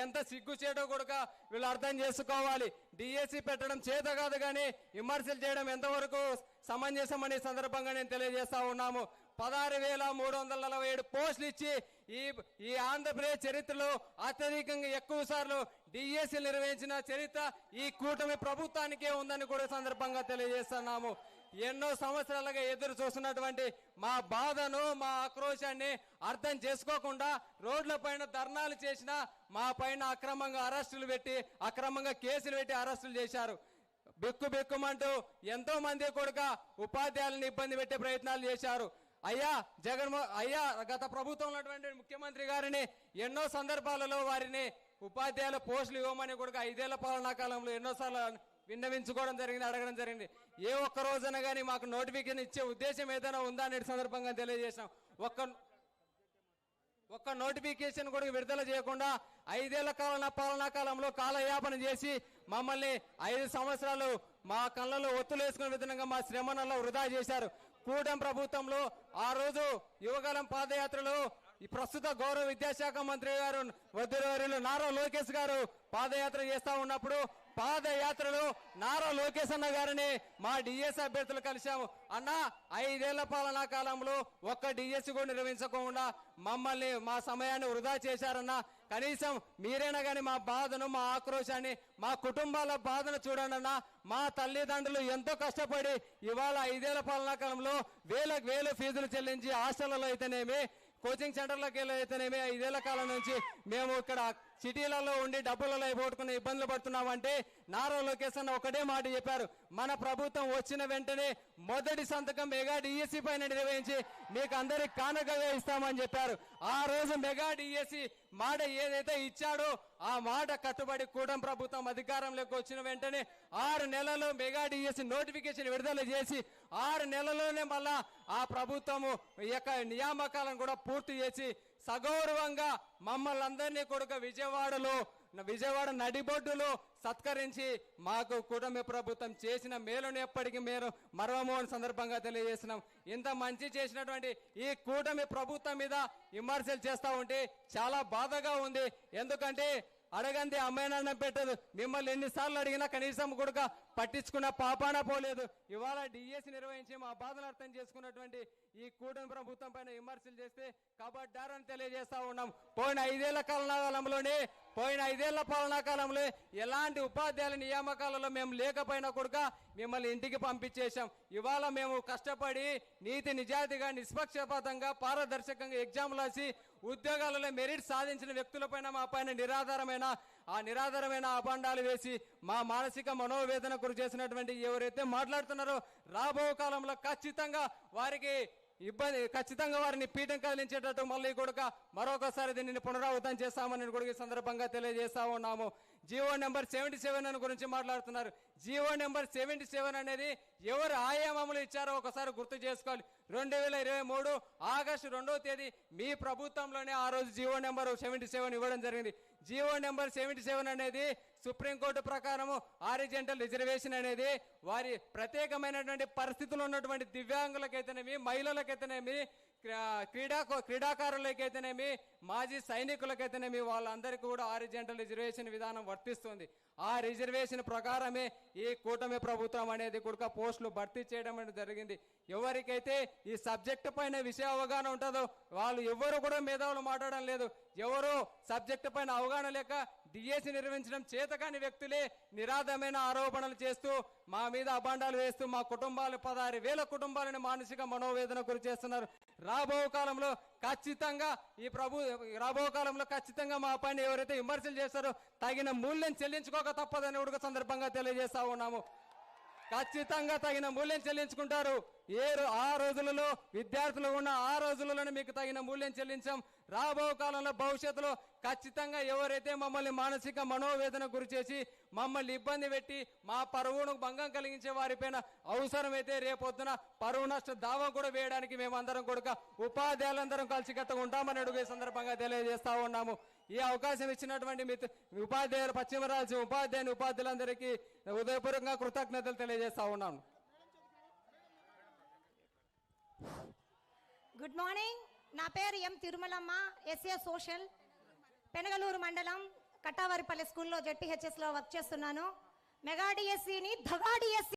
ఎంత సిగ్గుచేటో కూడా వీళ్ళు అర్థం చేసుకోవాలి. డిఎస్సి పెట్టడం చేత కాదు కానీ విమర్శలు చేయడం ఎంతవరకు సమంజసమని సందర్భంగా నేను తెలియజేస్తా ఉన్నాము. 16,347 పోస్టులు ఇచ్చి ఈ ఆంధ్రప్రదేశ్ చరిత్రలో అత్యధికంగా ఎక్కువ సార్లు డిఎస్సి నిర్వహించిన చరిత్ర ఈ కూటమి ప్రభుత్వానికే ఉందని కూడా సందర్భంగా తెలియజేస్తున్నాము. ఎన్నో సంవత్సరాలుగా ఎదురు చూస్తున్నటువంటి మా బాధను, మా ఆక్రోశాన్ని అర్థం చేసుకోకుండా రోడ్ల పైన ధర్నాలు చేసిన మా పైన అక్రమంగా అరెస్టులు పెట్టి అక్రమంగా కేసులు పెట్టి అరెస్టులు చేశారు. బిక్కుమంటూ ఎంతో మంది కూడా ఉపాధ్యాయులను ఇబ్బంది పెట్టే ప్రయత్నాలు చేశారు. అయ్యా గత ప్రభుత్వం ఉన్నటువంటి ముఖ్యమంత్రి గారిని ఎన్నో సందర్భాలలో వారిని ఉపాధ్యాయుల పోస్టులు ఇవ్వమని కూడా 5 ఏళ్ల పాలనా కాలంలో ఎన్నోసార్లు విన్నవించుకోవడం జరిగింది, అడగడం జరిగింది. ఏ ఒక్క రోజున కానీ మాకు నోటిఫికేషన్ ఇచ్చే ఉద్దేశం ఏదైనా ఉందా అనే సందర్భంగా తెలియజేశాం. ఒక్క నోటిఫికేషన్ కూడా విడుదల చేయకుండా 5 ఏళ్ల పాలనా కాలంలో కాలయాపన చేసి మమ్మల్ని 5 సంవత్సరాలు మా కళ్ళలో ఒత్తులేసుకునే విధంగా మా శ్రమణలో వృధా చేశారు. కూటమి ప్రభుత్వంలో ఆ రోజు యువగలం పాదయాత్రలో ఈ ప్రస్తుత గౌరవ విద్యాశాఖ మంత్రి గారు వద్దులవారిలో నారా లోకేష్ గారు పాదయాత్ర చేస్తా ఉన్నప్పుడు పాదయాత్రలో నారా లోకేష్ అన్న గారిని మా డిఎస్సి అభ్యర్థులు కలిశాము. అన్న 5 ఏళ్ల పాలనా కాలంలో ఒక్క డిఎస్సి కూడా నిర్వహించకుండా మమ్మల్ని మా సమయాన్ని వృధా చేశారన్న, కనీసం మీరైనా కానీ మా బాధను, మా ఆక్రోశాన్ని, మా కుటుంబాల బాధను చూడండి అన్న. మా తల్లిదండ్రులు ఎంతో కష్టపడి ఇవాళ 5 ఏళ్ల పాలనా కాలంలో వేల ఫీజులు చెల్లించి హాస్టళ్లలో అయితేనేమి, కోచింగ్ సెంటర్లకు అయితేనేమి 5 ఏళ్ల కాలం నుంచి మేము ఇక్కడ సిటీలలో ఉండి డబ్బులలో అయిపోట్టుకుని ఇబ్బందులు పడుతున్నామంటే నారా లోకేష్ అన్న ఒకటే మాట చెప్పారు. మన ప్రభుత్వం వచ్చిన వెంటనే మొదటి సంతకం మెగా డిఎస్సి పైన నిర్వహించి మీకు అందరికి కానుకగా ఇస్తామని చెప్పారు. ఆ రోజు మెగా డిఎస్సి మాట ఏదైతే ఇచ్చాడో ఆ మాట కట్టుబడి కూటమి ప్రభుత్వం అధికారంలోకి వచ్చిన వెంటనే 6 నెలల్లో మెగా డిఎస్సి నోటిఫికేషన్ విడుదల చేసి 6 నెలల్లోనే మళ్ళా ఆ ప్రభుత్వము యొక్క నియామకాలను కూడా పూర్తి చేసి సగౌరవంగా మమ్మల్ని అందరినీ కూడా విజయవాడ నడిబొడ్డులో సత్కరించి మాకు కూటమి ప్రభుత్వం చేసిన మేలుని ఎప్పటికీ మేము మరవము అని సందర్భంగా తెలియజేస్తున్నాం. ఇంత మంచి చేసినటువంటి ఈ కూటమి ప్రభుత్వం మీద విమర్శలు చేస్తూ ఉంటే చాలా బాధగా ఉంది. ఎందుకంటే అడగంది అమ్మాయినన్నం పెట్టదు. మిమ్మల్ని ఎన్నిసార్లు అడిగినా కనీసం కూడా పట్టించుకున్న పాపాన పోలేదు. ఇవాళ డిఎస్సి నిర్వహించి మా బాధను అర్థం చేసుకున్నటువంటి ఈ కూటమి ప్రభుత్వం పైన విమర్శలు చేస్తే కబడ్డారని తెలియజేస్తా ఉన్నాం. పోయిన 5 ఏళ్ల పాలనా కాలంలో ఎలాంటి ఉపాధ్యాయుల నియామకాలలో మేము లేకపోయినా కూడా మిమ్మల్ని ఇంటికి పంపించేశాం. ఇవాళ మేము కష్టపడి నీతి నిజాయితీగా నిష్పక్షపాతంగా పారదర్శకంగా ఎగ్జామ్లు రాసి ఉద్యోగాలలో మెరిట్ సాధించిన వ్యక్తులపైన మా పైన నిరాధారమైన అభండాలు వేసి మా మానసిక మనోవేదన గురి చేసినటువంటి ఎవరైతే మాట్లాడుతున్నారో రాబో కాలంలో ఖచ్చితంగా వారిని పీఠం కదిలించేటట్టు మళ్ళీ కూడా మరొకసారి దీనిని పునరావృతం చేస్తామని కూడా ఈ సందర్భంగా తెలియజేస్తా ఉన్నాము. జీవో నెంబర్ 77 గురించి మాట్లాడుతున్నారు. జీవో నెంబర్ 77 అనేది ఎవరు ఆయామములు ఇచ్చారో ఒకసారి గుర్తు చేసుకోవాలి. 2023 ఆగస్టు 2వ తేదీ మీ ప్రభుత్వంలోనే ఆ రోజు జీవో నెంబర్ 77 ఇవ్వడం జరిగింది. జీవో నెంబర్ 77 అనేది సుప్రీంకోర్టు ప్రకారము హారిజంటల్ రిజర్వేషన్ అనేది వారి ప్రత్యేకమైనటువంటి పరిస్థితులు ఉన్నటువంటి దివ్యాంగులకైతేనేమి, మహిళలకైతేనేమి, క్రీడాకారులకైతేనేమి, మాజీ సైనికులకైతేనేమి వాళ్ళందరికీ కూడా హారిజంటల్ రిజర్వేషన్ విధానం వర్తిస్తుంది. ఆ రిజర్వేషన్ ప్రకారమే ఈ కూటమి ప్రభుత్వం అనేది కూడా పోస్టులు భర్తీ చేయడం అనేది జరిగింది. ఎవరికైతే ఈ సబ్జెక్టు పైన విషయ అవగాహన ఉంటుందో వాళ్ళు ఎవరు కూడా మేధావులు మాట్లాడడం లేదు. ఎవరు సబ్జెక్టు పైన అవగాహన లేక డిఎస్సి నిర్వహించడం చేతకాని వ్యక్తులే నిరాధమైన ఆరోపణలు చేస్తూ మా మీద అభాండాలు వేస్తూ మా కుటుంబాలు 16,000 కుటుంబాలను మానసిక మనోవేదన గురి చేస్తున్నారు. రాబో కాలంలో ఖచ్చితంగా మా పైన ఎవరైతే విమర్శలు చేస్తారో తగిన మూల్యం చెల్లించుకోక తప్పదని కూడా సందర్భంగా తెలియజేస్తా ఉన్నాము. ఖచ్చితంగా తగిన మూల్యం చెల్లించుకుంటారు. ఆ రోజులలో విద్యార్థులు ఉన్న ఆ రోజులలోనే మీకు తగిన మూల్యం చెల్లించాం. రాబో కాలంలో భవిష్యత్తులో ఖచ్చితంగా ఎవరైతే మమ్మల్ని మానసిక మనోవేదన గురి చేసి మమ్మల్ని ఇబ్బంది పెట్టి మా పరువును భంగం కలిగించే వారిపైన అవసరమైతే రేపొద్దున పరువు నష్ట దావా కూడా వేయడానికి మేమందరం కూడా ఉపాధ్యాయులందరం కలిసికట్టుగా ఉంటామని అడుగు ఈ సందర్భంగా తెలియజేస్తా ఉన్నాము. ఈ అవకాశం ఇచ్చినటువంటి ఉపాధ్యాయులు పశ్చిమ రాజ్యం ఉపాధ్యాయులందరికీ హృదయపూర్వకంగా కృతజ్ఞతలు తెలియజేస్తా ఉన్నాను. Good morning. నా పేరు ఎం తిరుమలమ్మ, ఎస్ఏ సోషల్, పెనగలూరు మండలం, కట్టావారిపల్లి స్కూల్లో జెడ్పీహెచ్ఎస్ లో వర్క్ చేస్తున్నాను. మెగా డిఎస్సిని దగా డిఎస్సి